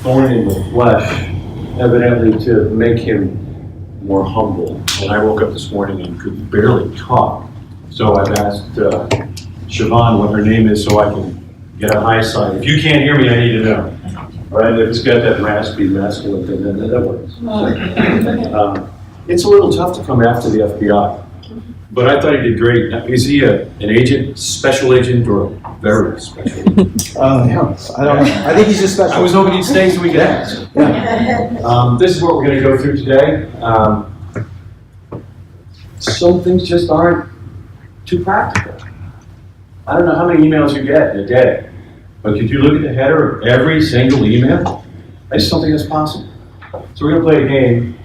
thorn in the flesh, evidently to make him more humble. And I woke up this morning and could barely talk. So I've asked Siobhan what her name is so I can get a high sign. If you can't hear me, I need to know. Right? If it's got that raspy, masculine thing, then that works. It's a little tough to come after the FBI. But I thought he did great. Now, is he an agent, special agent, or very special agent? Yeah, I don't know. I think he's just special. I was hoping he'd stay so we could ask. Yeah. This is what we're going to go through today. Some things just aren't too practical. I don't know how many emails you get in a day, but could you look at the header of every single email? I just don't think that's possible. So we're going to play a game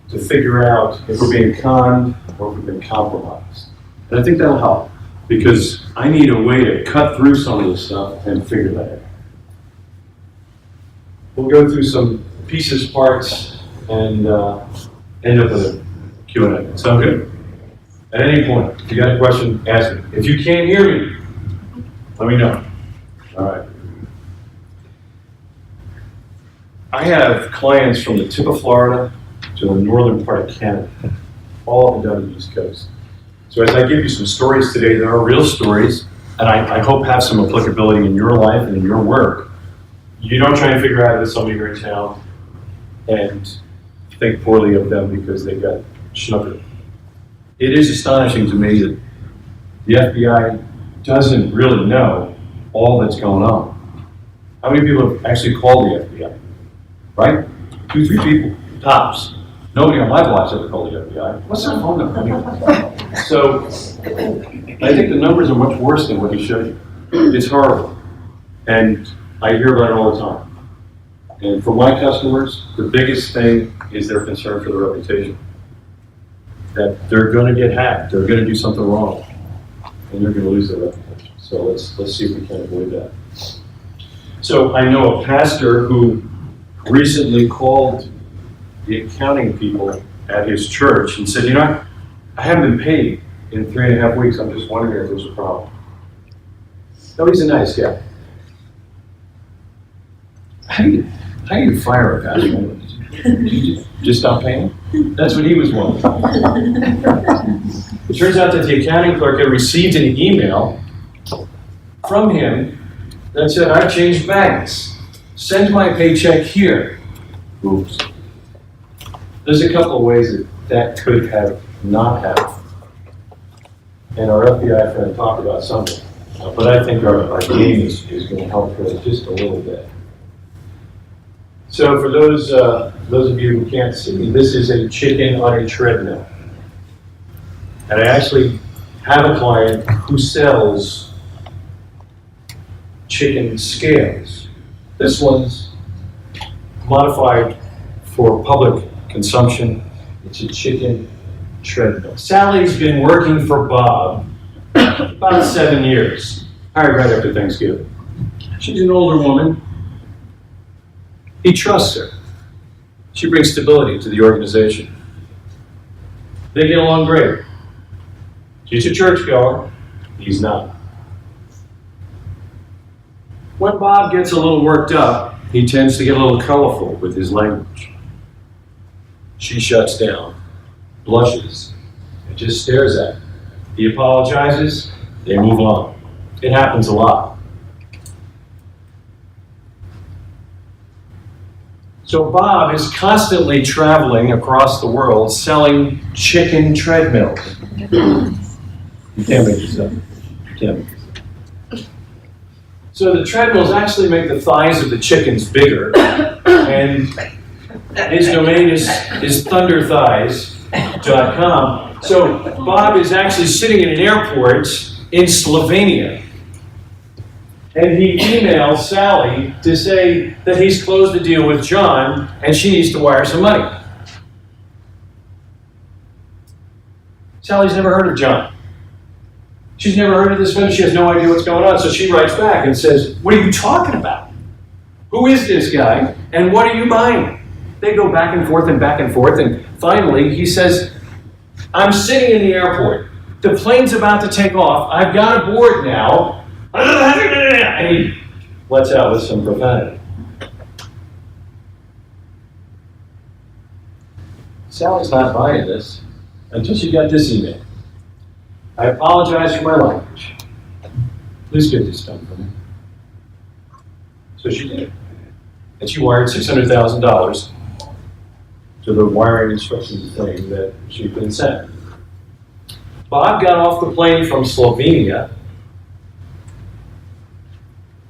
to figure out if we're being conned or if we've been compromised. And I think that'll help, because I need a way to cut through some of this stuff and figure that out. We'll go through some pieces, parts, and end up with a Q&A. Sound good? At any point, if you got a question, ask me. If you can't hear me, let me know. All right. I have clients from the tip of Florida to the northern part of Canada, all up and down the East Coast. So as I give you some stories today, there are real stories, and I hope have some applicability in your life and in your work. You don't try and figure out if somebody here in town and think poorly of them because they got snookered. It is astonishing to me that the FBI doesn't really know all that's going on. How many people have actually called the FBI? Right? 2, 3 people, tops. Nobody on my block's ever called the FBI. What's their phone number? So, I think the numbers are much worse than what he showed you. It's horrible. And I hear about it all the time. And for my customers, the biggest thing is their concern for their reputation. That they're going to get hacked, they're going to do something wrong, and they're going to lose their reputation. So let's see if we can avoid that. So I know a pastor who recently called the accounting people at his church and said, you know, I haven't been paid in 3.5 weeks. I'm just wondering if there's a problem. No, he's a nice guy. How do you fire a pastor? You just stop paying? That's what he was wondering. It turns out that the accounting clerk had received an email from him that said, I've changed banks. Send my paycheck here. Oops. There's a couple of ways that could have not happened. And our FBI friend talked about something. But I think our game is going to help her just a little bit. So for those of you who can't see, this is a chicken on a treadmill. And I actually have a client who sells chicken scales. This one's modified for public consumption. It's a chicken treadmill. Sally's been working for Bob about 7 years, hired right after Thanksgiving. She's an older woman. He trusts her. She brings stability to the organization. They get along great. She's a churchgoer. He's not. When Bob gets a little worked up, he tends to get a little colorful with his language. She shuts down, blushes, and just stares at him. He apologizes, they move on. It happens a lot. So Bob is constantly traveling across the world selling chicken treadmills. You can't make this up. You can't make this up. So the treadmills actually make the thighs of the chickens bigger, and his domain is thunderthighs.com. So Bob is actually sitting in an airport in Slovenia. And he emails Sally to say that he's closed a deal with John and she needs to wire some money. Sally's never heard of John. She's never heard of this fellow. She has no idea what's going on. So she writes back and says, what are you talking about? Who is this guy? And what are you buying? They go back and forth. And finally he says, I'm sitting in the airport. The plane's about to take off. I've got a board now. And he lets out with some profanity. Sally's not buying this until she got this email. I apologize for my language. Please get this done for me. So she did. And she wired $600,000 to the wiring instructions thing that she'd been sent. Bob got off the plane from Slovenia,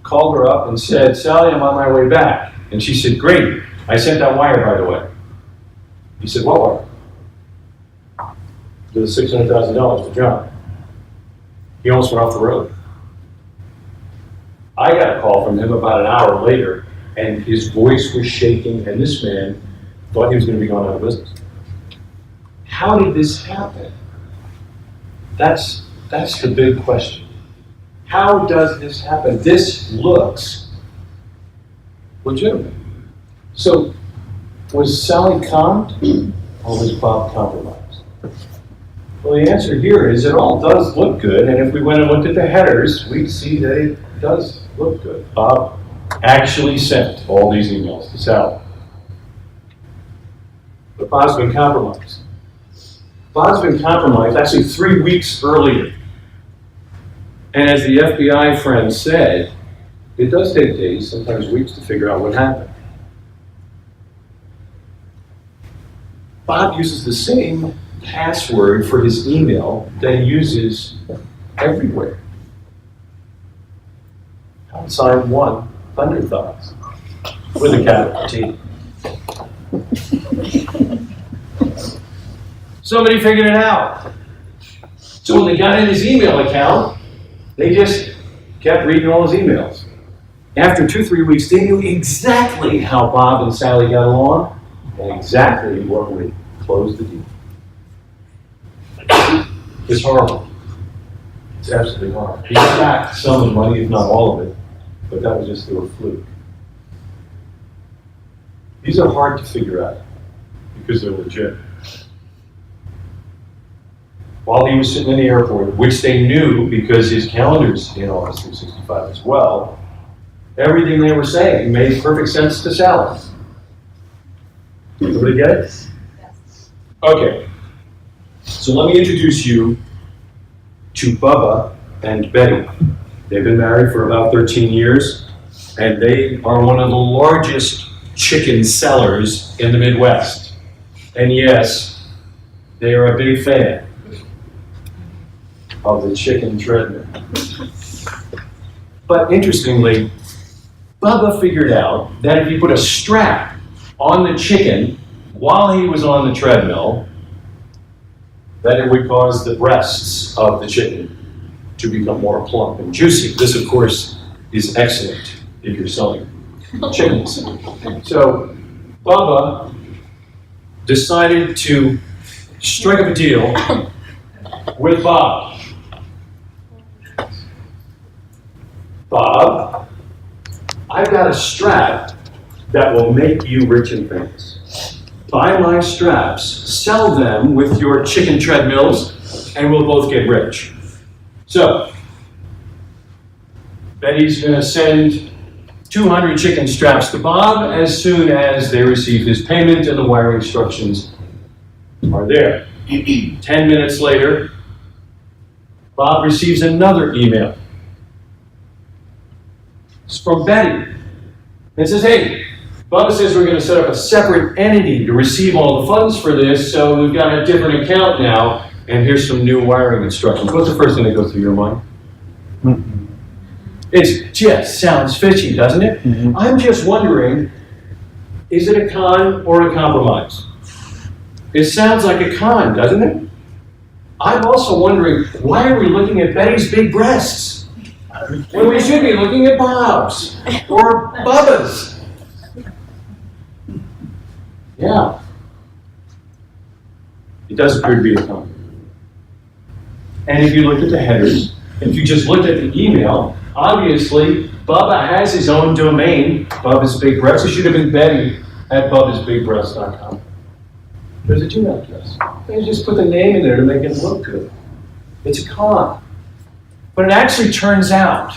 called her up and said, Sally, I'm on my way back. And she said, great. I sent that wire, by the way. He said, what wire? To the $600,000 to John. He almost went off the road. I got a call from him about an hour later, and his voice was shaking, and this man thought he was going to be going out of business. How did this happen? That's the big question. How does this happen? This looks legitimate. So, was Sally conned, or was Bob compromised? Well, the answer here is it all does look good, and if we went and looked at the headers, we'd see that it does look good. Bob actually sent all these emails to Sally. But Bob's been compromised. Bob's been compromised actually 3 weeks earlier. And as the FBI friend said, it does take days, sometimes weeks, to figure out what happened. Bob uses the same password for his email that he uses everywhere. Sign 1, Thunder Thoughts, with a capital T. Somebody figured it out. So when they got in his email account, they just kept reading all his emails. After 2-3 weeks, they knew exactly how Bob and Sally got along and exactly what would close the deal. It's horrible. It's absolutely horrible. He got back some of the money, if not all of it, but that was just through a fluke. These are hard to figure out because they're legit. While he was sitting in the airport, which they knew because his calendar's in Office 365 as well, everything they were saying made perfect sense to Sally. Everybody get it? Yes. Okay. So let me introduce you to Bubba and Betty. They've been married for about 13 years, and they are one of the largest chicken sellers in the Midwest. And yes, they are a big fan of the chicken treadmill. But interestingly, Bubba figured out that if you put a strap on the chicken while he was on the treadmill, that it would cause the breasts of the chicken to become more plump and juicy. This, of course, is excellent if you're selling chickens. So Bubba decided to strike up a deal with Bob. Bob, I've got a strap that will make you rich and famous. Buy my straps, sell them with your chicken treadmills, and we'll both get rich. So, Betty's going to send 200 chicken straps to Bob as soon as they receive his payment and the wiring instructions are there. 10 minutes later, Bob receives another email. It's from Betty. It says, hey, Bubba says we're going to set up a separate entity to receive all the funds for this, so we've got a different account now, and here's some new wiring instructions. What's the first thing that goes through your mind? Mm-hmm. It just sounds fishy, doesn't it? Mm-hmm. I'm just wondering, is it a con or a compromise? It sounds like a con, doesn't it? I'm also wondering, why are we looking at Betty's big breasts when we should be looking at Bob's or Bubba's? Yeah. It does appear to be a con. And if you look at the headers, if you just looked at the email, obviously Bubba has his own domain, Bubba's Big Breasts. It should have been Betty at bubbasbigbreasts.com. There's a Gmail address. You just put the name in there to make it look good. It's a con. But it actually turns out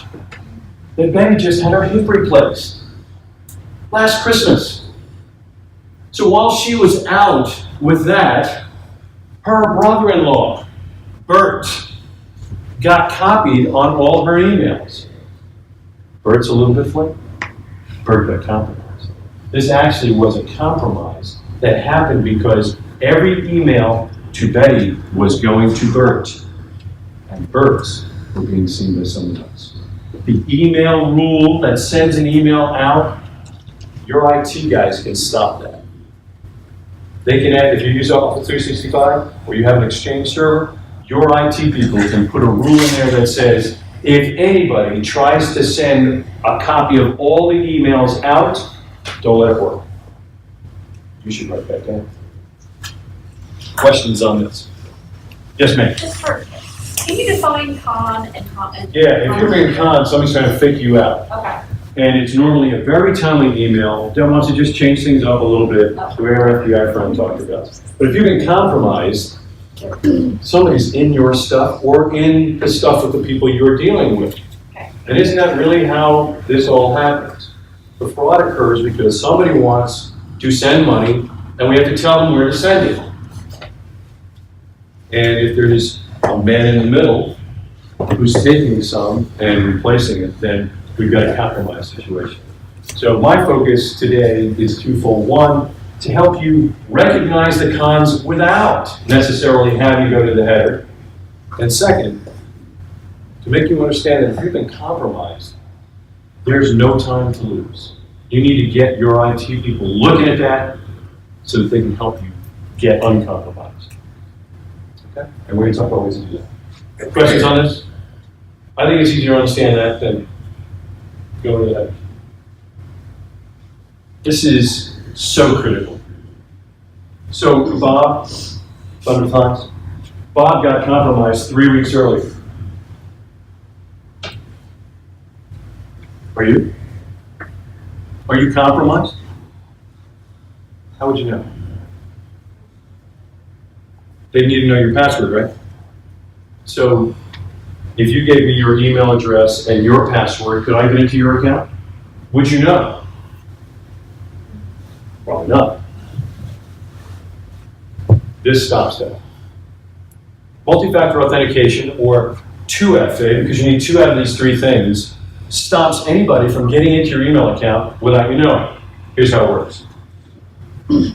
that Betty just had her hip replaced last Christmas. So while she was out with that, her brother-in-law, Bert, got copied on all her emails. Bert's a little bit flaky. Bert got compromised. This actually was a compromise that happened because every email to Betty was going to Bert, and Bert's were being seen by someone else. The email rule that sends an email out, your IT guys can stop that. They can add, if you use Office 365 or you have an Exchange server, your IT people can put a rule in there that says, if anybody tries to send a copy of all the emails out, don't let it work. You should write that down. Questions on this? Yes, ma'am. Just for, can you define con and con? Yeah, if you're being con, somebody's trying to fake you out. Okay. And it's normally a very timely email that wants to just change things up a little bit, the way our FBI friend talked about. But if you've been compromised, somebody's in your stuff or in the stuff of the people you're dealing with. Okay. And isn't that really how this all happens? The fraud occurs because somebody wants to send money and we have to tell them where to send it. And if there's a man in the middle who's taking some and replacing it, then we've got a compromise situation. So my focus today is twofold. One, to help you recognize the cons without necessarily having to go to the header. And second, to make you understand that if you've been compromised, there's no time to lose. You need to get your IT people looking at that so that they can help you get uncompromised. Okay? And we're going to talk about ways to do that. Questions on this? I think it's easier to understand that than go to the header. This is so critical. So Bob, Thunder Fox, Bob got compromised 3 weeks earlier. Are you? Are you compromised? How would you know? They need to know your password, right? So if you gave me your email address and your password, could I get into your account? Would you know? Probably not. This stops that. Multi-factor authentication, or 2FA, because you need 2 out of these 3 things, stops anybody from getting into your email account without you knowing. Here's how it works. You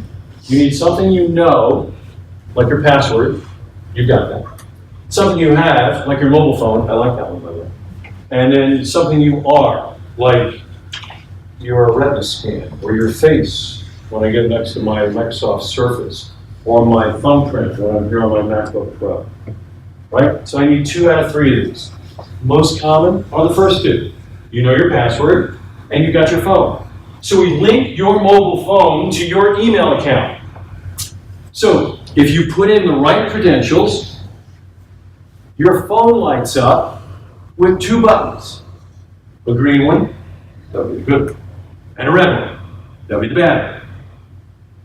need something you know, like your password. You've got that. Something you have, like your mobile phone. I like that one, by the way. And then something you are, like your retina scan or your face when I get next to my Microsoft Surface, or my thumbprint when I'm here on my MacBook Pro. Right? So I need 2 out of 3 of these. Most common are the first 2. You know your password, and you got your phone. So we link your mobile phone to your email account. So if you put in the right credentials, your phone lights up with 2 buttons. A green one, that'll be the good one, and a red one, that'll be the bad one.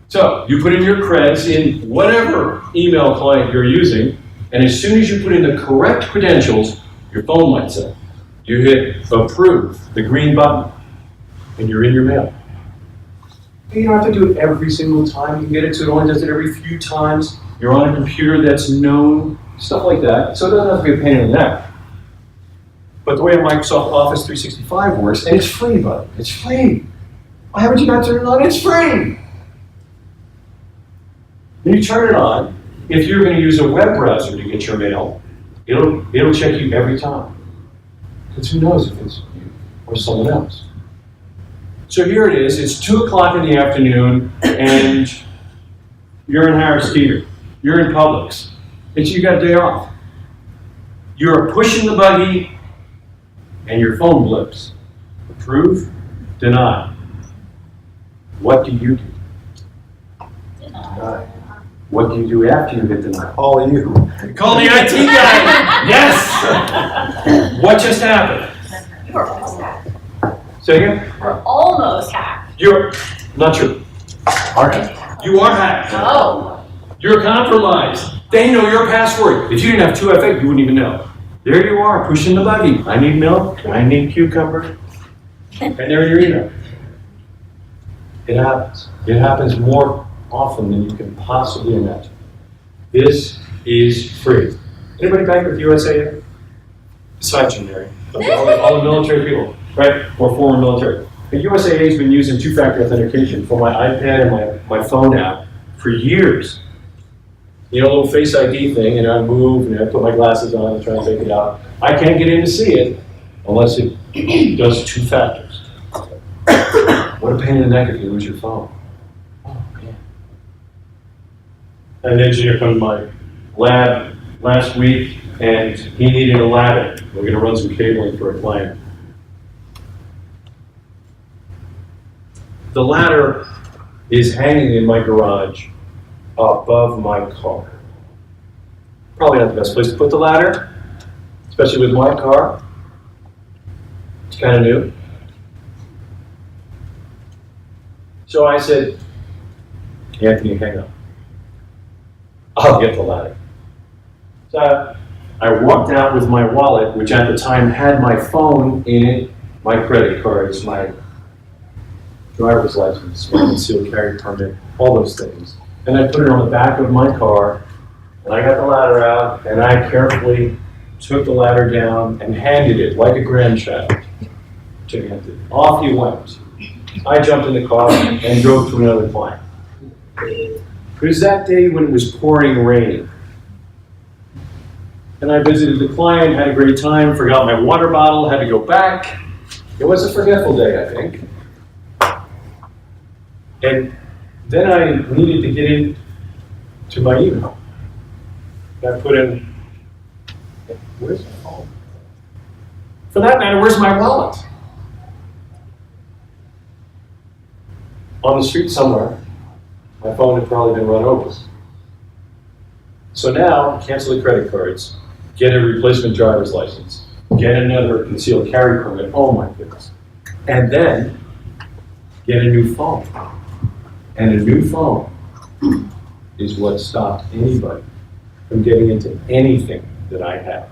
So you put in your creds in whatever email client you're using, and as soon as you put in the correct credentials, your phone lights up. You hit approve, the green button, and you're in your mail. You don't have to do it every single time you can get it, so it only does it every few times. You're on a computer that's known, stuff like that, so it doesn't have to be a pain in the neck. But the way Microsoft Office 365 works, and it's free, buddy, it's free. Why haven't you not turned it on? It's free. When you turn it on, if you're going to use a web browser to get your mail, it'll check you every time. Because who knows if it's you or someone else. So here it is, it's 2 o'clock in the afternoon, and you're in Harris Teeter. You're in Publix. You got a day off. You're pushing the buggy, and your phone blips. Approve, deny. What do you do? Deny. What do you do after you hit deny? All of you. Call the IT guy! Yes! What just happened? You were almost hacked. Say again? We're almost hacked. You're not true. You are hacked. Oh. You're compromised. They know your password. If you didn't have 2FA, you wouldn't even know. There you are, pushing the buggy. I need milk. I need cucumber. And they're in your email. It happens. It happens more often than you can possibly imagine. This is free. Anybody back with USAA? Besides you, Mary. Okay, all the military people, right? Or former military. The USAA has been using two-factor authentication for my iPad and my phone app for years. You know, a little Face ID thing, and I move and I put my glasses on and try to take it out. I can't get in to see it unless it does two factors. What a pain in the neck if you lose your phone. Oh, man. An engineer come to my lab last week, and he needed a ladder. We're going to run some cabling for a client. The ladder is hanging in my garage above my car. Probably not the best place to put the ladder, especially with my car. It's kind of new. So I said, Anthony, hang on. I'll get the ladder. So I walked out with my wallet, which at the time had my phone in it, my credit cards, my driver's license, my concealed carry permit, all those things. And I put it on the back of my car, and I got the ladder out, and I carefully took the ladder down and handed it like a grandchild to Anthony. Off he went. I jumped in the car and drove to another client. It was that day when it was pouring rain. And I visited the client, had a great time, forgot my water bottle, had to go back. It was a forgetful day, I think. And then I needed to get in to my email. I put in, where's my phone? For that matter, where's my wallet? On the street somewhere. My phone had probably been run over. So now, cancel the credit cards, get a replacement driver's license, get another concealed carry permit, oh my goodness. And then, get a new phone. And a new phone is what stopped anybody from getting into anything that I had.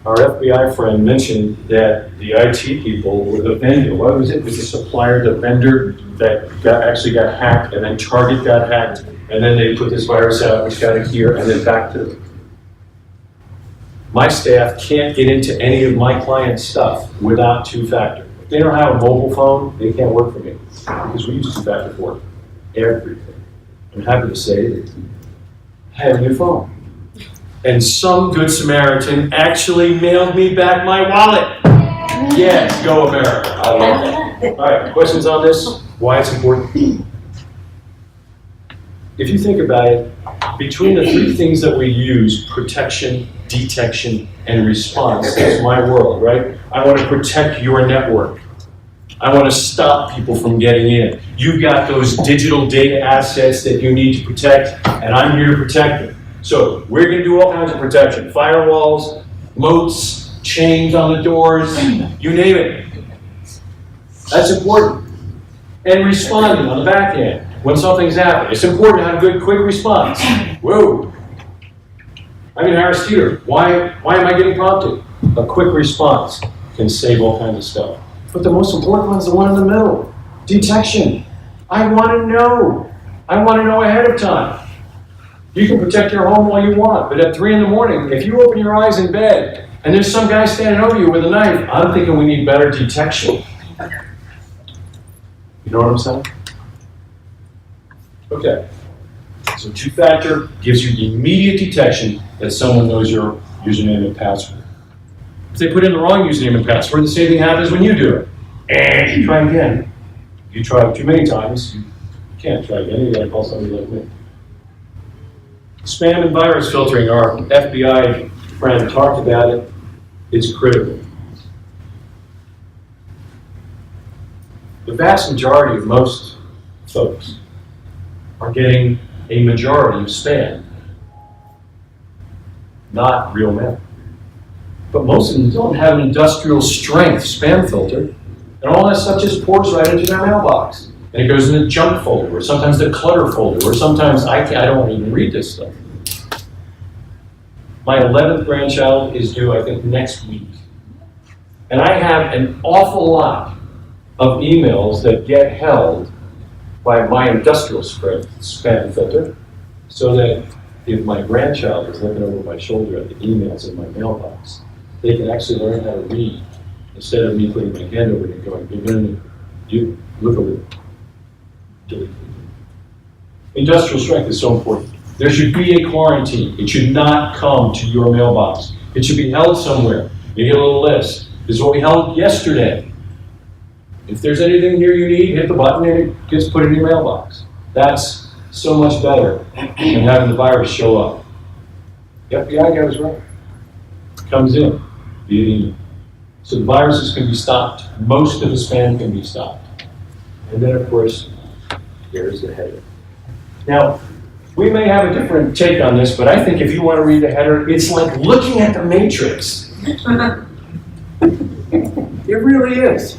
Our FBI friend mentioned that the IT people were the vendor. What was it? It was the supplier, the vendor that actually got hacked, and then Target got hacked, and then they put this virus out, which got it here, and then back to them. My staff can't get into any of my clients' stuff without two-factor. If they don't have a mobile phone, they can't work for me, because we use two-factor for everything. I'm happy to say that I have a new phone. And some good Samaritan actually mailed me back my wallet. Yes, go America. I love that. All right, questions on this? Why it's important? If you think about it, between the three things that we use, protection, detection, and response, that's my world, right? I want to protect your network. I want to stop people from getting in. You've got those digital data assets that you need to protect, and I'm here to protect them. So we're going to do all kinds of protection. Firewalls, moats, chains on the doors, you name it. That's important. And responding on the back end when something's happening. It's important to have a good, quick response. Whoa. I'm in Harris Teeter. Why am I getting prompted? A quick response can save all kinds of stuff. But the most important one is the one in the middle. Detection. I want to know. I want to know ahead of time. You can protect your home all you want, but at 3 in the morning, if you open your eyes in bed and there's some guy standing over you with a knife, I'm thinking we need better detection. You know what I'm saying? Okay. So two-factor gives you immediate detection that someone knows your username and password. If they put in the wrong username and password, the same thing happens when you do it. And you try again. You try too many times, you can't try again. You gotta call somebody like me. Spam and virus filtering, our FBI friend talked about it. It's critical. The vast majority of most folks are getting a majority of spam, not real mail. But most of them don't have an industrial strength spam filter, and all that stuff just pours right into their mailbox. And it goes in the junk folder, or sometimes the clutter folder, or sometimes I don't even read this stuff. My 11th grandchild is due, I think, next week. And I have an awful lot of emails that get held by my industrial spam filter, so that if my grandchild is looking over my shoulder at the emails in my mailbox, they can actually learn how to read instead of me putting my hand over it and going, you look over it. Delete. Industrial strength is so important. There should be a quarantine. It should not come to your mailbox. It should be held somewhere. You get a little list. This is what we held yesterday. If there's anything here you need, hit the button and it gets put in your mailbox. That's so much better than having the virus show up. The FBI guy was right. Comes in via email. So the viruses can be stopped. Most of the spam can be stopped. And then, of course, here's the header. Now, we may have a different take on this, but I think if you want to read the header, it's like looking at the Matrix. It really is.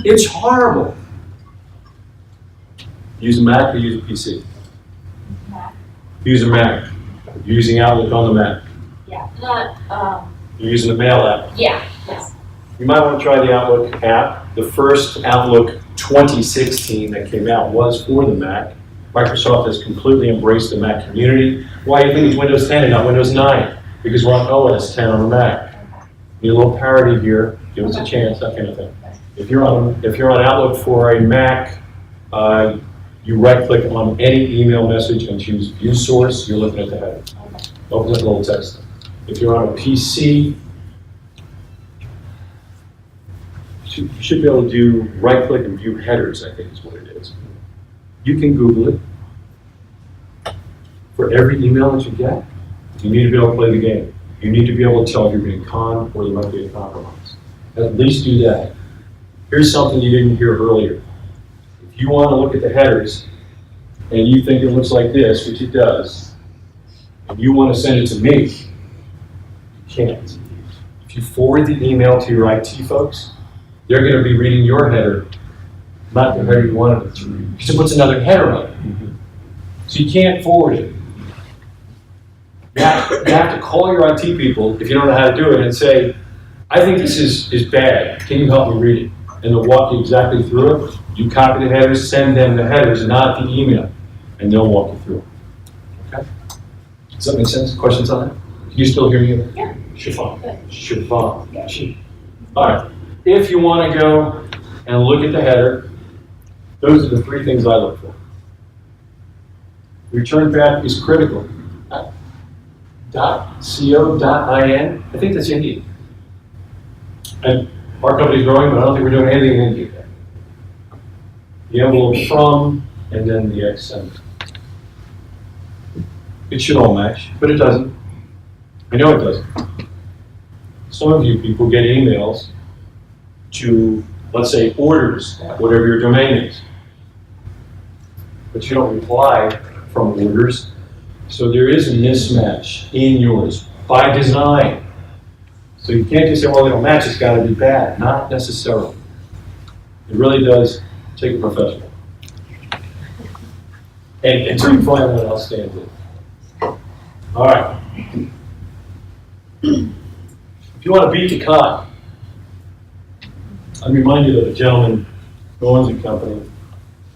It's horrible. Use a Mac or use a PC? Mac. Use a Mac. You're using Outlook on the Mac. Yeah. You're using the Mail app. Yeah. Yes. You might want to try the Outlook app. The first Outlook 2016 that came out was for the Mac. Microsoft has completely embraced the Mac community. Why do you think it's Windows 10 and not Windows 9? Because we're on OS 10 on the Mac. Need a little parity here. Give us a chance, that kind of thing. If you're on Outlook for a Mac, you right-click on any email message and choose View Source. You're looking at the header. Opens up a little text. If you're on a PC, you should be able to do right-click and view headers, I think is what it is. You can Google it. For every email that you get, you need to be able to play the game. You need to be able to tell if you're being conned or there might be a compromise. At least do that. Here's something you didn't hear earlier. If you want to look at the headers and you think it looks like this, which it does, and you want to send it to me, you can't. If you forward the email to your IT folks, they're going to be reading your header, not the header you wanted it to read, because it puts another header on it. So you can't forward it. You have to call your IT people, if you don't know how to do it, and say, I think this is bad. Can you help me read it? And they'll walk you exactly through it. You copy the headers, send them the headers, not the email, and they'll walk you through it. Okay? Does that make sense? Questions on that? Can you still hear me? Yeah. Chiffon. Chiffon. Yeah. All right. If you want to go and look at the header, those are the three things I look for. Return path is critical. .co.in, I think that's Indian. And our company's growing, but I don't think we're doing anything in India yet. The envelope from, and then the accent. It should all match, but it doesn't. I know it doesn't. Some of you people get emails to, let's say, orders, whatever your domain is. But you don't reply from orders. So there is a mismatch in yours by design. So you can't just say, well, they don't match, it's got to be bad. Not necessarily. It really does take a professional. And until you find one else stands in. All right. If you want to beat the con, I'm reminded of a gentleman who owns a company.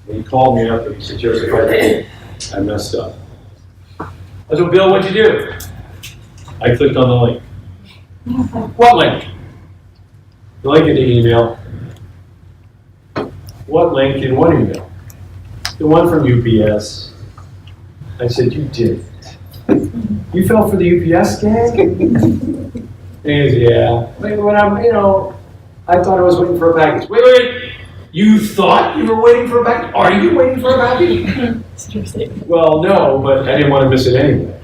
And he called me up and he said, Joseph, I messed up. I said, Bill, what'd you do? I clicked on the link. What link? The link in the email. What link in what email? The one from UPS. I said, you did it. You fell for the UPS gang? And he said, yeah. When I thought I was waiting for a package. Wait. You thought you were waiting for a package? Are you waiting for a package? Well, no, but I didn't want to miss it anyway.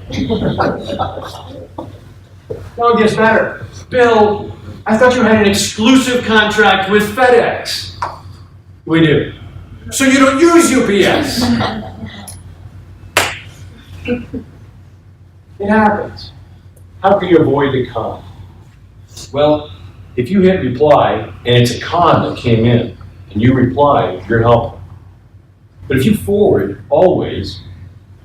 No, it gets better. Bill, I thought you had an exclusive contract with FedEx. We do. So you don't use UPS. It happens. How can you avoid the con? Well, if you hit reply and it's a con that came in and you reply, you're helpful. But if you forward, always,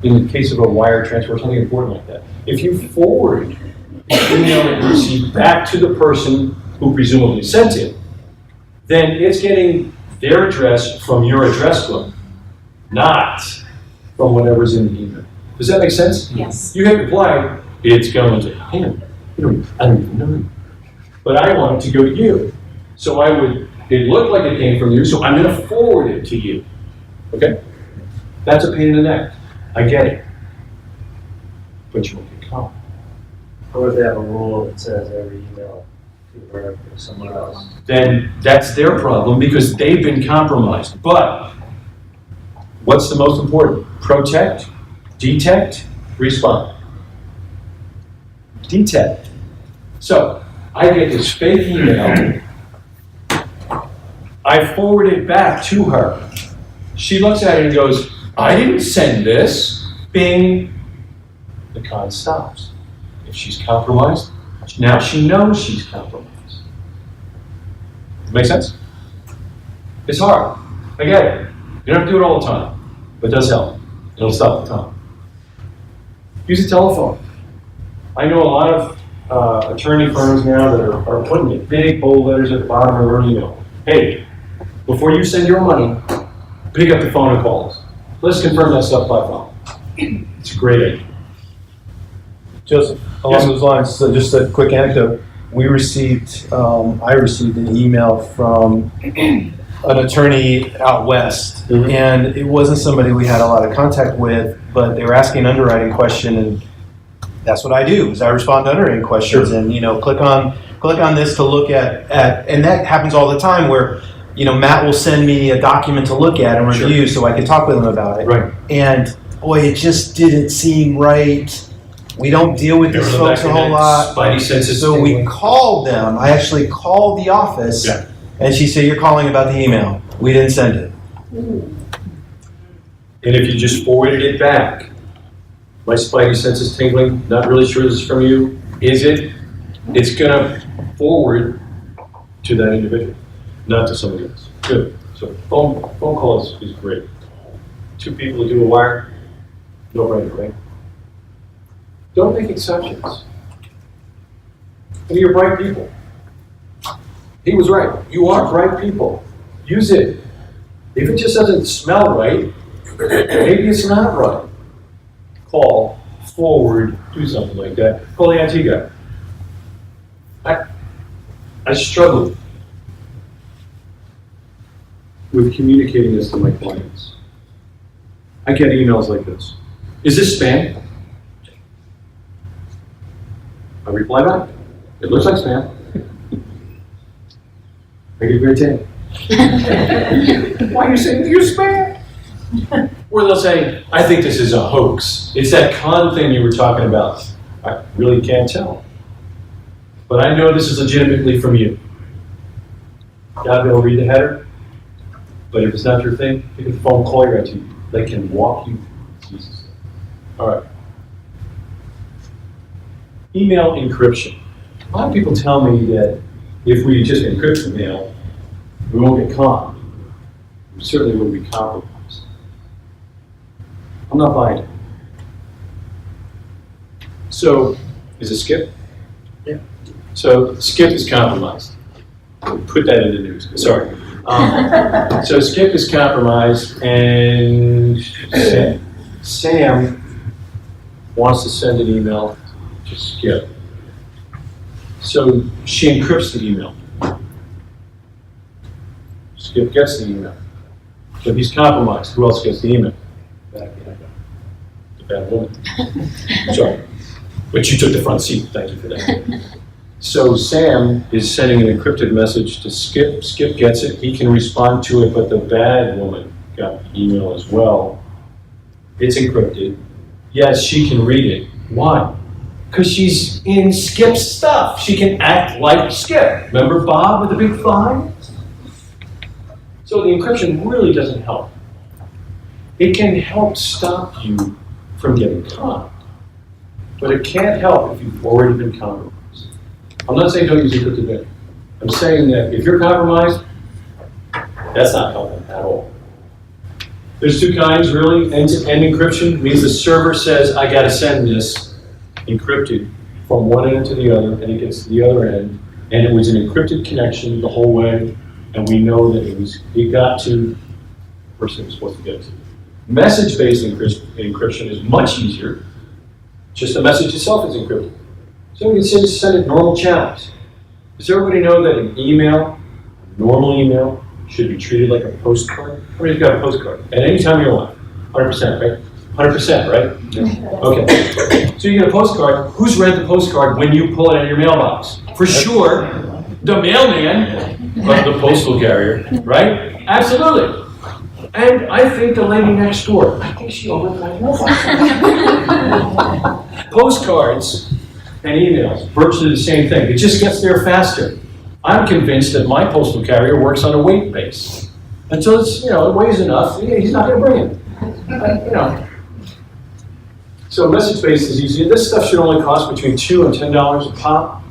in the case of a wire transfer or something important like that, if you forward the email that you received back to the person who presumably sent it, then it's getting their address from your address book not from whatever's in the email. Does that make sense? Yes. You hit reply, it's going to him. I don't even know you. But I want it to go to you. So it looked like it came from you, so I'm going to forward it to you. Okay? That's a pain in the neck. I get it. But you won't get caught. Or if they have a rule that says every email to her or someone else. Then that's their problem because they've been compromised. But what's the most important? Protect, detect, respond. Detect. So I get this fake email. I forward it back to her. She looks at it and goes, I didn't send this. Bing. The con stops. If she's compromised, now she knows she's compromised. Make sense? It's hard. I get it. You don't have to do it all the time, but it does help. It'll stop the time. Use a telephone. I know a lot of attorney firms now that are putting it big bold letters at the bottom of their email. Hey, before you send your money, pick up the phone and call us. Let's confirm that stuff by phone. It's a great idea. Joseph, along those lines, so just a quick anecdote. I received an email from an attorney out west, and it wasn't somebody we had a lot of contact with, but they were asking an underwriting question, and that's what I do, is I respond to underwriting questions, and click on this to look at, and that happens all the time where, Matt will send me a document to look at and review so I can talk with him about it. Right. And boy, it just didn't seem right. We don't deal with these folks a whole lot. Spidey senses. So we called them. I actually called the office, and she said, "You're calling about the email. We didn't send it." And if you just forwarded it back, my spidey sense is tingling, not really sure this is from you. Is it? It's going to forward to that individual, not to somebody else. Good. So phone call is great. Two people to do a wire, no brainer, right? Don't make exceptions. And you're bright people. He was right. You are bright people. Use it. If it just doesn't smell right, maybe it's not right. Call, forward, do something like that. Call the IT guy. I struggle with communicating this to my clients. I get emails like this. Is this spam? I reply back. It looks like spam. Make it a great day. Why are you saying you're spam? Or they'll say, I think this is a hoax. It's that con thing you were talking about. I really can't tell. But I know this is legitimately from you. Gotta be able to read the header. But if it's not your thing, pick up the phone, call your IT. They can walk you through this. All right. Email encryption. A lot of people tell me that if we just encrypt the mail, we won't get caught. We certainly wouldn't be compromised. I'm not buying it. So, is it Skip? Yeah. So, Skip is compromised. Put that in the news. Sorry. So, Skip is compromised, and Sam wants to send an email to Skip. So she encrypts the email. Skip gets the email. So he's compromised. Who else gets the email? The bad woman. Sorry. But you took the front seat. Thank you for that. So Sam is sending an encrypted message to Skip. Skip gets it. He can respond to it, but the bad woman got the email as well. It's encrypted. Yes, she can read it. Why? Because she's in Skip's stuff. She can act like Skip. Remember Bob with the big fly? So the encryption really doesn't help. It can help stop you from getting caught. But it can't help if you've already been compromised. I'm not saying don't use encrypted data. I'm saying that if you're compromised, that's not helping at all. There's two kinds, really. End-to-end encryption means the server says, I got to send this encrypted from one end to the other, and it gets to the other end, and it was an encrypted connection the whole way, and we know that it got to the person it was supposed to get to. Message-based encryption is much easier. Just the message itself is encrypted. So we can just send it normal channels. Does everybody know that an email, a normal email, should be treated like a postcard? How many's got a postcard? At any time in your life? 100%, right? 100%, right? Okay. So you get a postcard. Who's read the postcard when you pull it out of your mailbox? For sure, the mailman, but the postal carrier, right? Absolutely. And I think the lady next door, I think she opened my mailbox. Postcards and emails, virtually the same thing. It just gets there faster. I'm convinced that my postal carrier works on a weight base. Until it's, it weighs enough, he's not going to bring it. So message-based is easy. This stuff should only cost between $2 and $10 a pop,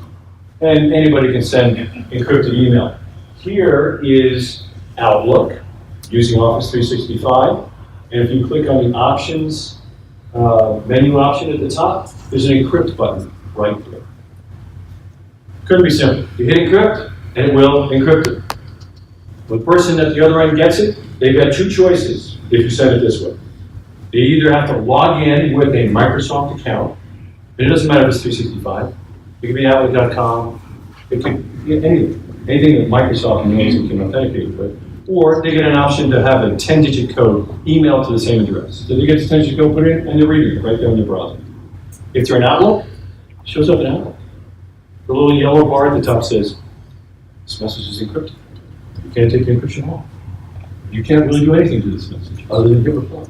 and anybody can send encrypted email. Here is Outlook using Office 365, and if you click on the options menu option at the top, there's an encrypt button right there. Couldn't be simple. You hit encrypt, and it will encrypt it. The person at the other end gets it, they've got two choices if you send it this way. They either have to log in with a Microsoft account, and it doesn't matter if it's 365, it could be Outlook.com, it could be anything that Microsoft knows it can authenticate with, or they get an option to have a 10-digit code emailed to the same address. So they get the 10-digit code, put it in, and they're reading it right there in the browser. If they're in Outlook, it shows up in Outlook. The little yellow bar at the top says, this message is encrypted. You can't take the encryption off. You can't really do anything to this message other than give a reply.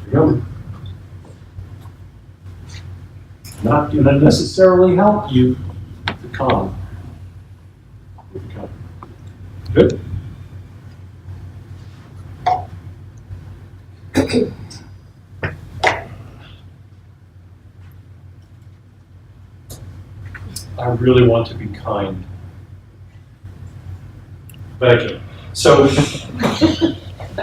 Remember, not going to necessarily help you with the con. Good? I really want to be kind, but I can't. So,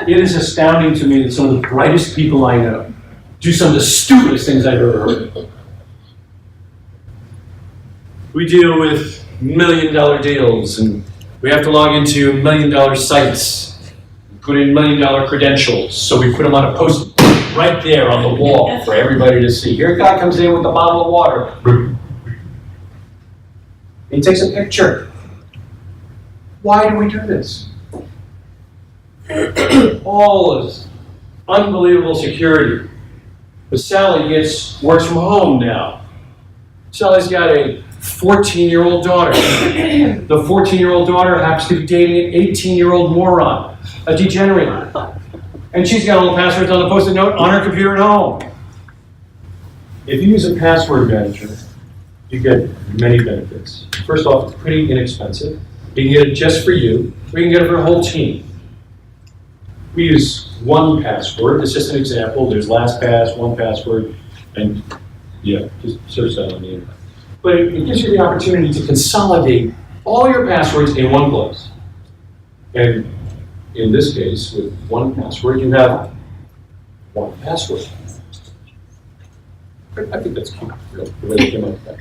it is astounding to me that some of the brightest people I know do some of the stupidest things I've ever heard. We deal with $1 million deals, and we have to log into $1 million sites, put in $1 million credentials, so we put them on a post right there on the wall for everybody to see. Here a guy comes in with a bottle of water. He takes a picture. Why do we do this? All this unbelievable security. But Sally works from home now. Sally's got a 14-year-old daughter. The 14-year-old daughter happens to be dating an 18-year-old moron, a degenerate. And she's got little passwords on the Post-it note on her computer at home. If you use a password manager, you get many benefits. First off, it's pretty inexpensive. You can get it just for you, or you can get it for a whole team. We use 1Password. It's just an example. There's LastPass, 1Password, and just search that on the internet. But it gives you the opportunity to consolidate all your passwords in one place. And in this case, with 1Password, you have 1Password. I think that's cute, the way they came up with that.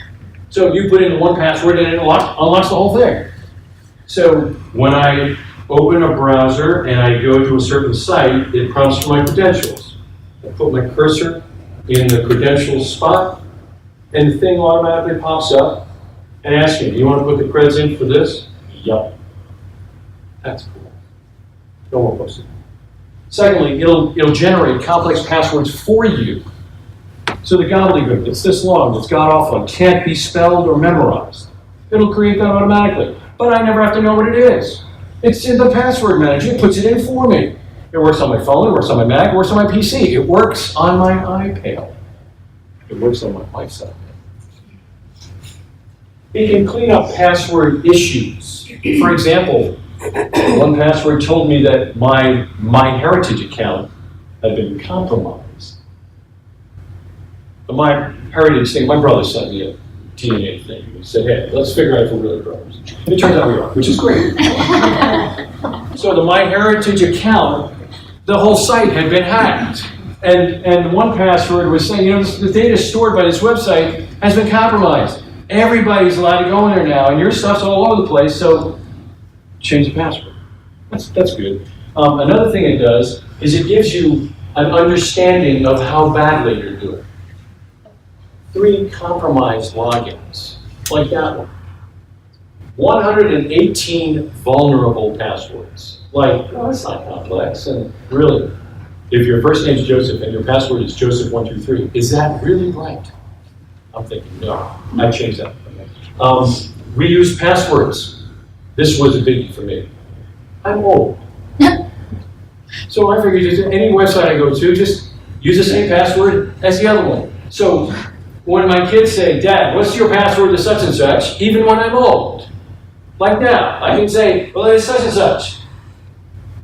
So you put in 1Password and it unlocks the whole thing. So when I open a browser and I go to a certain site, it prompts for my credentials. I put my cursor in the credentials spot, and the thing automatically pops up and asks me, do you want to put the creds in for this? Yup. That's cool. No more posting. Secondly, it'll generate complex passwords for you. So the gobbledygook that's this long, that's god-awful, can't be spelled or memorized. It'll create that automatically. But I never have to know what it is. It's in the password manager. It puts it in for me. It works on my phone, it works on my Mac, it works on my PC. It works on my iPad. It works on my wife's iPad. It can clean up password issues. For example, 1Password told me that my MyHeritage account had been compromised. The MyHeritage thing, my brother sent me a DNA thing. He said, hey, let's figure out if we're really brothers. And it turns out we are, which is great. So the MyHeritage account, the whole site had been hacked. And 1Password was saying, the data stored by this website has been compromised. Everybody's allowed to go in there now, and your stuff's all over the place, so change the password. That's good. Another thing it does is it gives you an understanding of how badly you're doing. 3 compromised logins, like that one. 118 vulnerable passwords. Like, well, that's not complex. And really, if your first name's Joseph and your password is Joseph123, is that really right? I'm thinking, no. I changed that. Reuse passwords. This was a biggie for me. I'm old. So I figured just any website I go to, just use the same password as the other one. So when my kids say, Dad, what's your password to such and such, even when I'm old, like now, I can say, well, it's such and such.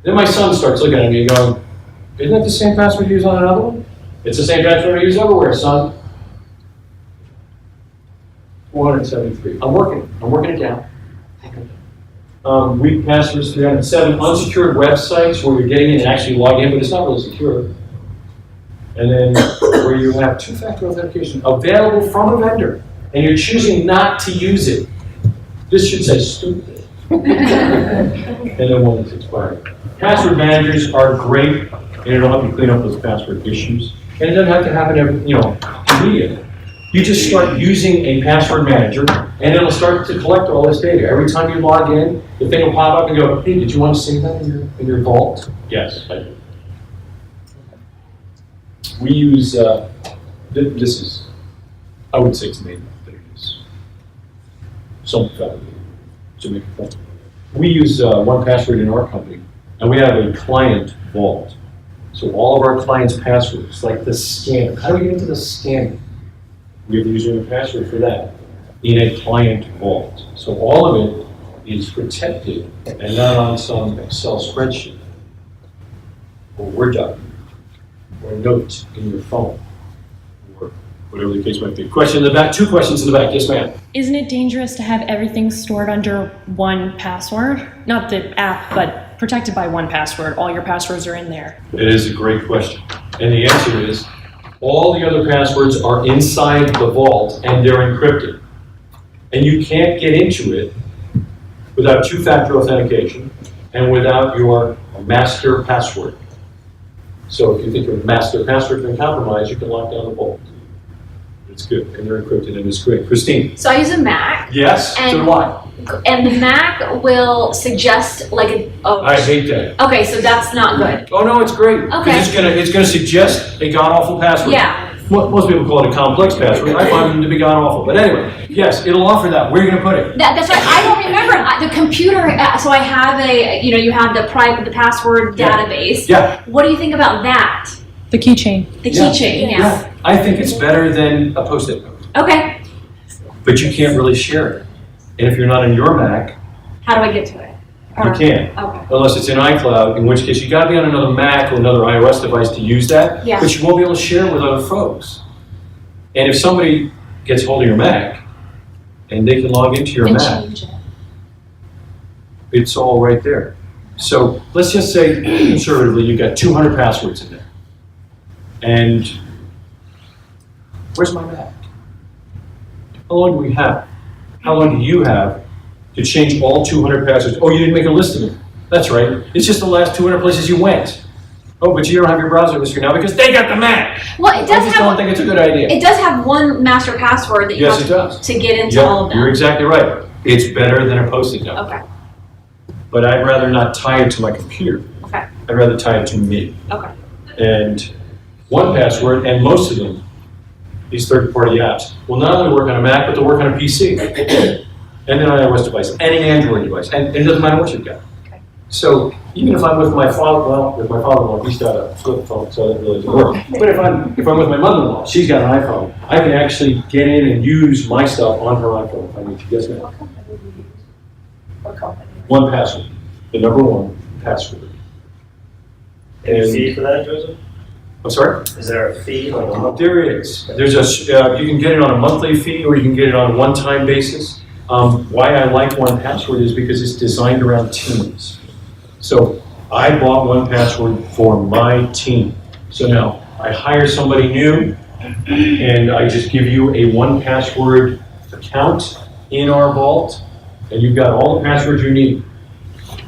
Then my son starts looking at me and going, isn't that the same password you use on another one? It's the same password I use everywhere, son. 473. I'm working it down. Weak passwords, 307. Unsecured websites where you're getting in and actually logging in, but it's not really secure. And then where you have 2-factor authentication available from a vendor, and you're choosing not to use it. This should say stupid. And then one that's expired. Password managers are great, and it'll help you clean up those password issues. And it doesn't have to happen immediately. You just start using a password manager, and it'll start to collect all this data. Every time you log in, the thing will pop up and go, hey, did you want to save that in your vault? Yes, I do. We use, this is, I would say it's made but it is something value to make a point. We use 1Password in our company, and we have a client vault. So all of our clients' passwords, like the scanner. How do we get into the scanner? We have to use a password for that in a client vault. So all of it is protected and not on some Excel spreadsheet or Word document or a note in your phone or whatever the case might be. Question in the back, 2 questions in the back. Yes, ma'am. Isn't it dangerous to have everything stored under 1Password? Not the app, but protected by 1Password. All your passwords are in there. It is a great question. And the answer is, all the other passwords are inside the vault and they're encrypted. And you can't get into it without 2-factor authentication and without your master password. So if you think your master password has been compromised, you can lock down the vault. It's good, and they're encrypted, and it's great. Christine? So I use a Mac. Yes, so do I. And the Mac will suggest like I hate that. Okay, so that's not good. Oh no, it's great. Okay. It's gonna suggest a god-awful password. Yeah. Most people call it a complex password. I find them to be god-awful. But anyway, yes, it'll offer that. Where are you gonna put it? That's right. I don't remember the computer. So I have you have the password database. Yeah. What do you think about that? The keychain. The keychain, yeah. I think it's better than a Post-it note. Okay. But you can't really share it. And if you're not in your Mac, How do I get to it? you can't. Okay. Unless it's in iCloud, in which case you gotta be on another Mac or another iOS device to use that. Yeah. But you won't be able to share it with other folks. And if somebody gets hold of your Mac and they can log into your And Mac, change it. it's all right there. So let's just say conservatively you've got 200 passwords in there. And where's my Mac? How long do we have? How long do you have to change all 200 passwords? Oh, you didn't make a list of them. That's right. It's just the last 200 places you went. Oh, but you don't have your browser history now because they got the Mac. Well, it I does just have. don't think it's a good idea. It does have one master password that you Yes, have it does. to get into Yep, all of them. you're exactly right. It's better than a Post-it note. Okay. But I'd rather not tie it to my computer. Okay. I'd rather tie it to me. Okay. And 1Password, and most of them, these third-party apps, will not only work on a Mac, but they'll work on a PC, and an iOS device, and an Android device, and it doesn't matter what you've got. Okay. So even if I'm with my father, with my father-in-law, he's got a flip phone, so that really doesn't work. But if I'm with my mother-in-law, she's got an iPhone, I can actually get in and use my stuff on her iPhone if I need to. Yes, ma'am. What company do you use? What company? 1Password, the number 1 password. Any fee for that, Joseph? I'm sorry? Is there a fee, like a month? There is. There's you can get it on a monthly fee or you can get it on a one-time basis. Why I like 1Password is because it's designed around teams. So I bought 1Password for my team. So now I hire somebody new and I just give you a 1Password account in our vault and you've got all the passwords you need.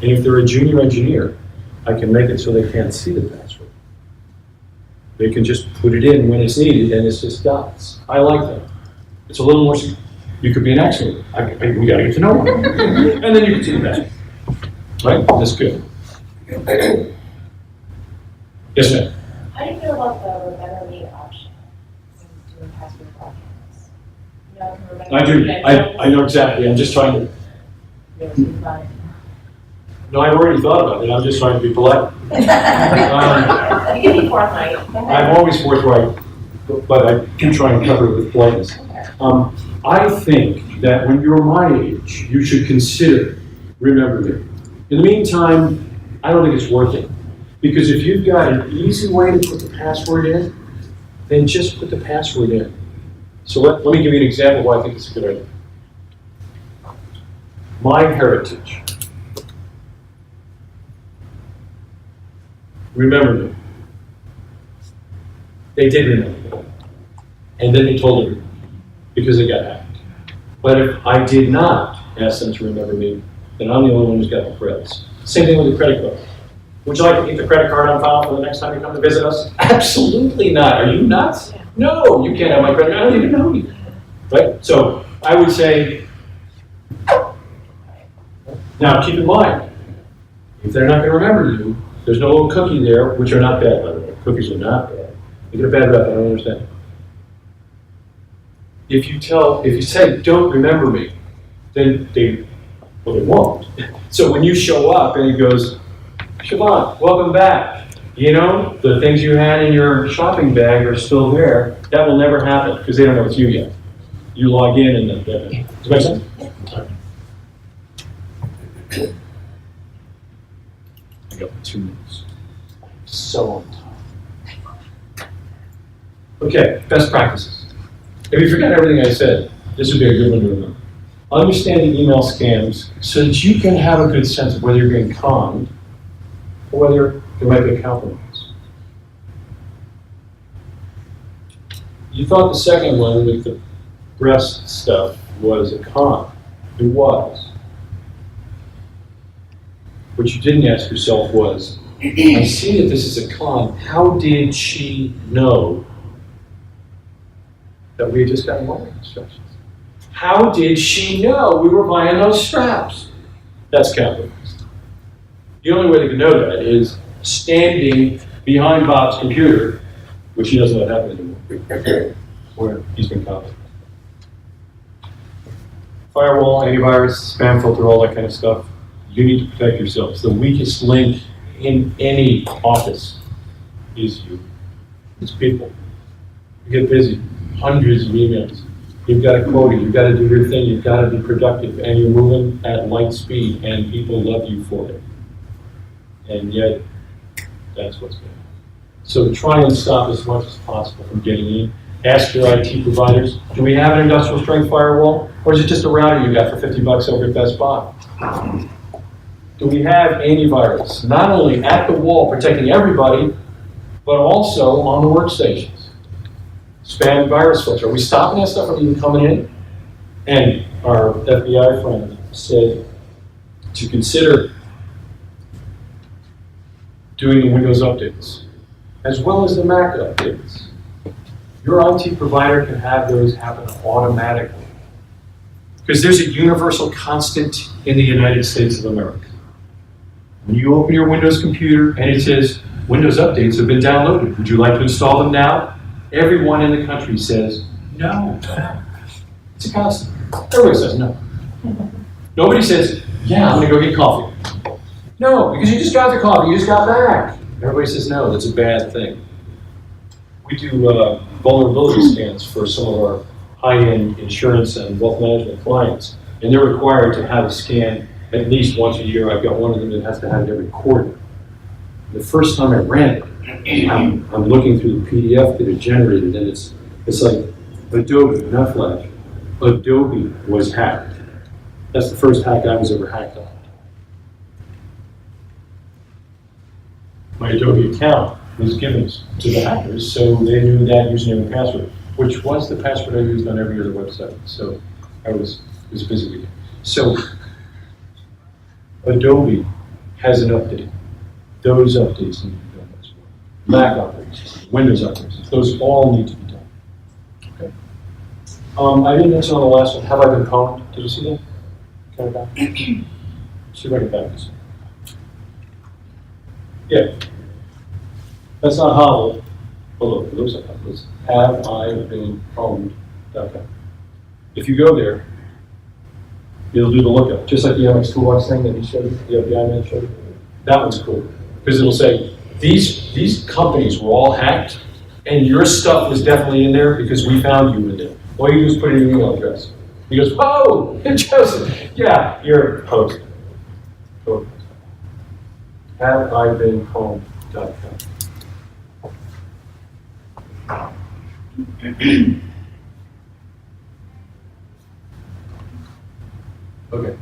And if they're a junior engineer, I can make it so they can't see the password. They can just put it in when it's needed, and it's just dots. I like that. It's a little more, you could be an expert. We gotta get to know one. And then you can see the password. Right? That's good. Yes, ma'am. How do you feel about the remember me option when doing password broadcasts? You know, can remember I do. me, I know exactly. I'm just trying to. You know, think about it. No, I've already thought about it. I'm just trying to be polite. You can be forthright. Go ahead. I'm always forthright, but I can try and cover it with politeness. I think that when you're my age, you should consider Remember Me. In the meantime, I don't think it's worth it. Because if you've got an easy way to put the password in, then just put the password in. So let me give you an example of why I think it's a good idea. My Heritage. Remember Me. They did remember me. And then they told me because they got hacked. But if I did not ask them to remember me, then I'm the only one who's got the credits. Same thing with the credit card. Would you like to keep the credit card on file for the next time you come to visit us? Absolutely not. Are you nuts? No, you can't have my credit card. I don't even know you. Right? So I would say, now keep in mind, if they're not going to remember you, there's no little cookie there, which are not bad, by the way. Cookies are not bad. They get a bad rep, I don't understand. If you say, don't remember me, then they won't. So when you show up and it goes, Siobhan, welcome back. You know, the things you had in your shopping bag are still there. That will never happen because they don't know it's you yet. You log in and then, does that make sense? All right. I got 2 minutes. So on time. Okay, best practices. If you forget everything I said, this would be a good one to remember. Understanding email scams so that you can have a good sense of whether you're being conned or whether there might be a compromise. You thought the second one with the breast stuff was a con. It was. What you didn't ask yourself was, I see that this is a con. How did she know that we had just gotten wiring instructions? How did she know we were buying those straps? That's compromised. The only way they can know that is standing behind Bob's computer, which he doesn't let happen anymore, where he's been copied. Firewall, antivirus, spam filter, all that kind of stuff. You need to protect yourselves. The weakest link in any office is you. It's people. You get busy. Hundreds of emails. You've got a quota, you've got to do your thing, you've got to be productive, and you're moving at light speed, and people love you for it. And yet, that's what's going on. So try and stop as much as possible from getting in. Ask your IT providers, do we have an industrial strength firewall? Or is it just a router you got for $50 over at Best Buy? Do we have antivirus, not only at the wall protecting everybody, but also on the workstations? Spam virus filter. Are we stopping that stuff from even coming in? And our FBI friend said to consider doing the Windows updates, as well as the Mac updates. Your IT provider can have those happen automatically. Because there's a universal constant in the United States of America. When you open your Windows computer and it says, Windows updates have been downloaded, would you like to install them now? Everyone in the country says, no. It's a constant. Everybody says no. Nobody says, yeah, I'm gonna go get coffee. No, because you just got the coffee, you just got back. Everybody says no, that's a bad thing. We do vulnerability scans for some of our high-end insurance and wealth management clients, and they're required to have a scan at least once a year. I've got one of them that has to have it every quarter. The first time I ran it, I'm looking through the PDF that it generated, and it's like Adobe, not Flash. Adobe was hacked. That's the first hack I was ever hacked on. My Adobe account was given to the hackers, so they knew that username and password, which was the password I used on every other website. So I was busy with it. So Adobe has an update. Those updates need to be done as well. Mac updates, Windows updates, those all need to be done. Okay. I didn't mention on the last one, have I been pwned? Did you see that? Can I back? See if I can back this. Yeah. That's not hollow. Although it looks like that. It's have I been pwned.com. If you go there, it'll do the lookup, just like the MX Toolbox thing that he showed you, the FBI man showed you. That one's cool, because it'll say, these companies were all hacked, and your stuff was definitely in there because we found you in there. All you do is put in your email address. He goes, whoa, Joseph, yeah, you're a host. Have I been pwned.com. Okay.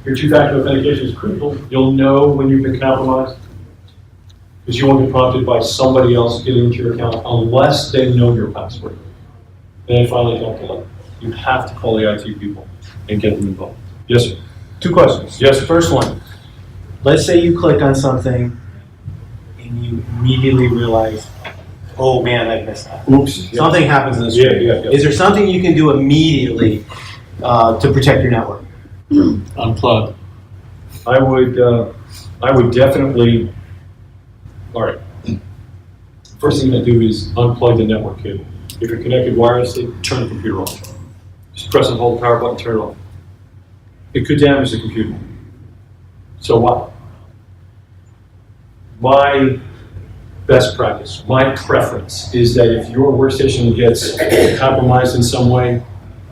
Your two-factor authentication is critical. You'll know when you've been compromised because you won't get prompted by somebody else getting into your account unless they know your password. And then finally, don't delay. You have to call the IT people and get them involved. Yes, sir. 2 questions. Yes, sir. First one, let's say you click on something and you immediately realize, oh man, I messed up. Oops. Yeah. Something happens in the screen. Yeah. Is there something you can do immediately to protect your network? Unplug. I would definitely, all right. First thing to do is unplug the network cable. If you're connected wirelessly, turn the computer off. Just press and hold the power button, turn it off. It could damage the computer. So what? My best practice, my preference is that if your workstation gets compromised in some way,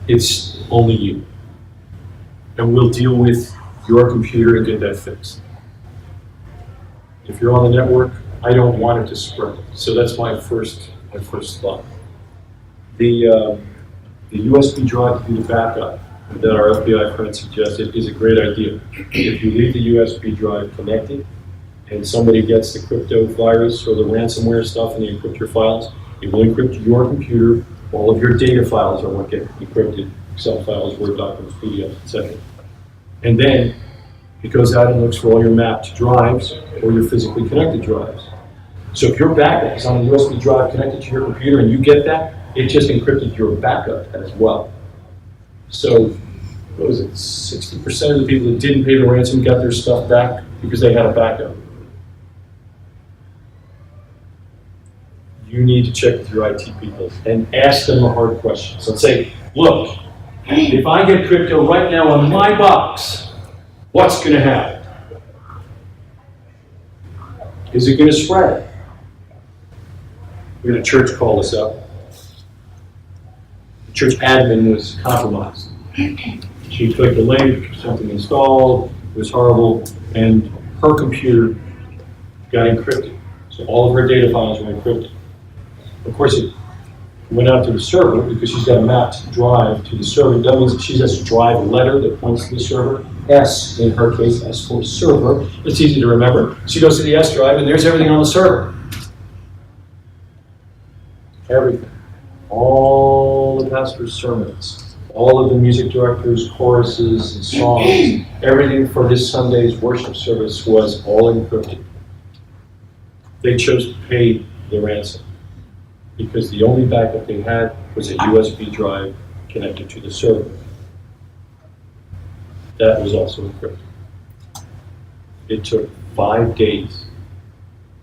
it's only you. And we'll deal with your computer and get that fixed. If you're on the network, I don't want it to spread. So that's my first thought. The USB drive to do the backup that our FBI friend suggested is a great idea. If you leave the USB drive connected and somebody gets the crypto virus or the ransomware stuff and they encrypt your files, it will encrypt your computer. All of your data files are what get encrypted. Excel files, Word documents, PDF, etc. And then it goes out and looks for all your mapped drives or your physically connected drives. So if your backup is on a USB drive connected to your computer and you get that, it just encrypted your backup as well. So, what was it, 60% of the people that didn't pay the ransom got their stuff back because they had a backup. You need to check with your IT people and ask them the hard questions. Let's say, look, if I get crypto right now on my box, what's going to happen? Is it going to spread? We had a church call us up. The church admin was compromised. She clicked a link, something installed, it was horrible, and her computer got encrypted. So all of her data files were encrypted. Of course, it went out to the server because she's got a mapped drive to the server. That means that she has a drive letter that points to the server. S, in her case, S for server. It's easy to remember. She goes to the S drive, and there's everything on the server. Everything. All the pastor's sermons, all of the music director's choruses and songs, everything for this Sunday's worship service was all encrypted. They chose to pay the ransom because the only backup they had was a USB drive connected to the server. That was also encrypted. It took 5 days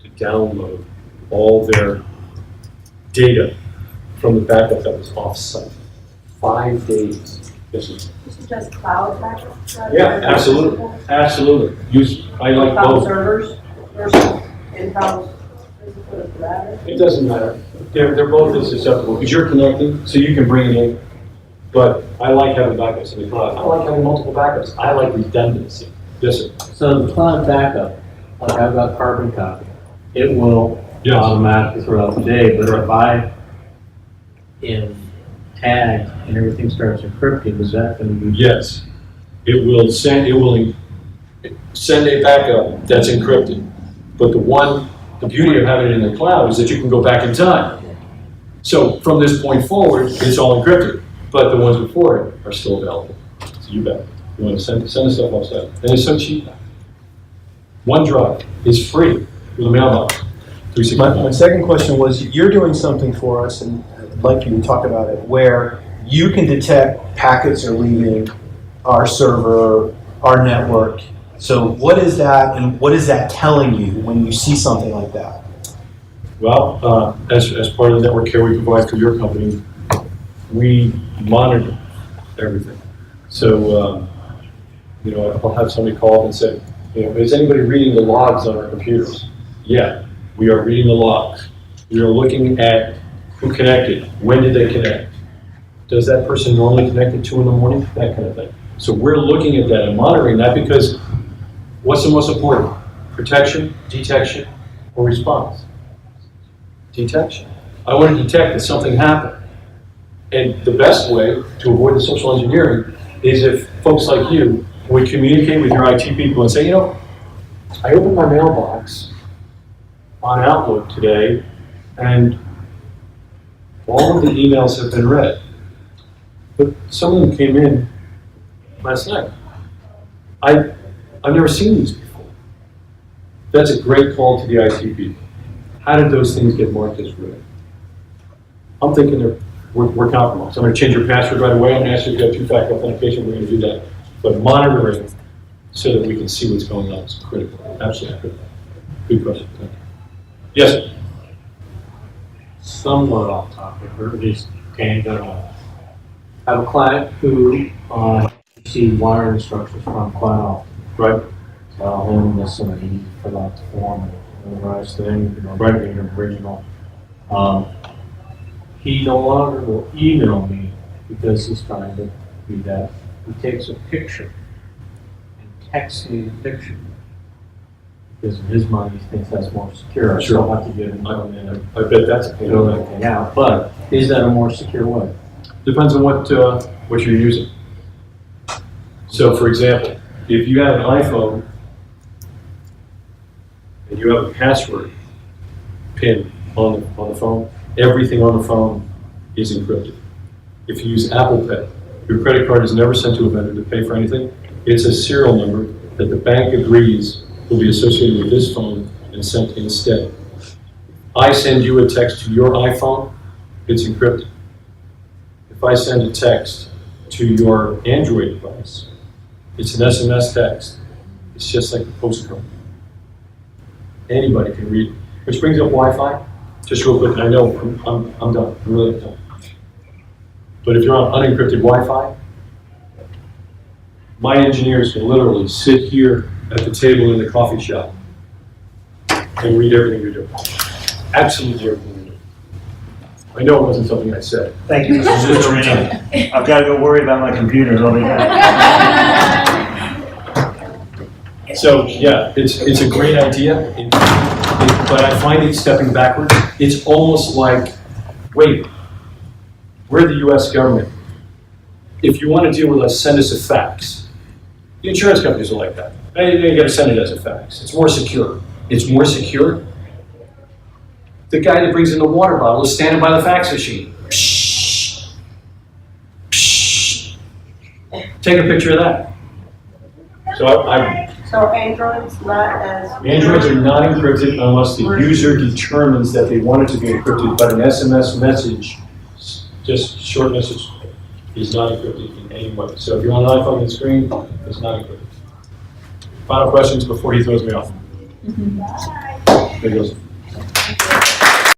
to download all their data from the backup that was off-site. 5 days. This is Just cloud backup? yeah, absolutely, absolutely. I like Cloud both. servers versus in-house physical data? It doesn't matter. They're both as susceptible because you're connected, so you can bring it in. But I like having backups in the cloud. I like having multiple backups. I like redundancy. Yes, sir. So the cloud backup, like I've got carbon copy, it will Yes. automatically throughout the day, but if I am tagged and everything starts encrypting, is that going to be? Yes. It will send a backup that's encrypted. But the beauty of having it in the cloud is that you can go back in time. So from this point forward, it's all encrypted. But the ones before it are still available. So you bet. You want to send the stuff offsite. And it's so cheap. OneDrive is free with a mailbox. My 365. second question was, you're doing something for us, and I'd like you to talk about it, where you can detect packets are leaving our server, our network. So what is that, and what is that telling you when you see something like that? Well, as part of the network care we provide for your company, we monitor everything. So, I'll have somebody call up and say, is anybody reading the logs on our computers? Yeah, we are reading the logs. We are looking at who connected, when did they connect? Does that person normally connect at 2 in the morning? That kind of thing. So we're looking at that and monitoring that because what's the most important? Protection, detection, or response? Detection. I want to detect that something happened. And the best way to avoid the social engineering is if folks like you would communicate with your IT people and say, I opened my mailbox on Outlook today, and all of the emails have been read. But some of them came in last night. I've never seen these before. That's a great call to the IT people. How did those things get marked as read? I'm thinking we're compromised. I'm going to change your password right away. I'm going to ask you to have two-factor authentication. We're going to do that. But monitoring so that we can see what's going on is critical. Absolutely critical. Good question. Thank you. Yes? Somewhat off topic, or at least tangent. I have a client who received wire instructions from quite often. Right? So I'll hand this and I need to fill out the form and the right thing, right, being original. He no longer will email me because he's trying to do that. He takes a picture and texts me the picture. Because in his mind, he thinks that's more secure. I still have to get him in and I bet that's a pain. fill everything out. But is that a more secure way? Depends on what you're using. So, for example, if you have an iPhone and you have a password pin on the phone, everything on the phone is encrypted. If you use Apple Pay, your credit card is never sent to a vendor to pay for anything. It's a serial number that the bank agrees will be associated with this phone and sent instead. I send you a text to your iPhone, it's encrypted. If I send a text to your Android device, it's an SMS text. It's just like a postcard. Anybody can read it. Which brings up Wi-Fi. Just real quick, I know I'm done. I'm really done. But if you're on unencrypted Wi-Fi, my engineers can literally sit here at the table in the coffee shop and read everything you're doing. Absolutely everything you're doing. I know it wasn't something I said. Thank you, Mr. Squicciarini. I've got to go worry about my computer. I'll be back. So yeah, it's a great idea, but I find it stepping backwards. It's almost like, wait, we're the U.S. government. If you want to deal with us, send us a fax. The insurance companies are like that. Hey, you got to send it as a fax. It's more secure. It's more secure. The guy that brings in the water bottle is standing by the fax machine. Psh, psh. Take a picture of that. So Android's not as. Androids are not encrypted unless the user determines that they want it to be encrypted, but an SMS message, just short message, is not encrypted in any way. So if you're on an iPhone on the screen, it's not encrypted. Final questions before he throws me off. There he goes.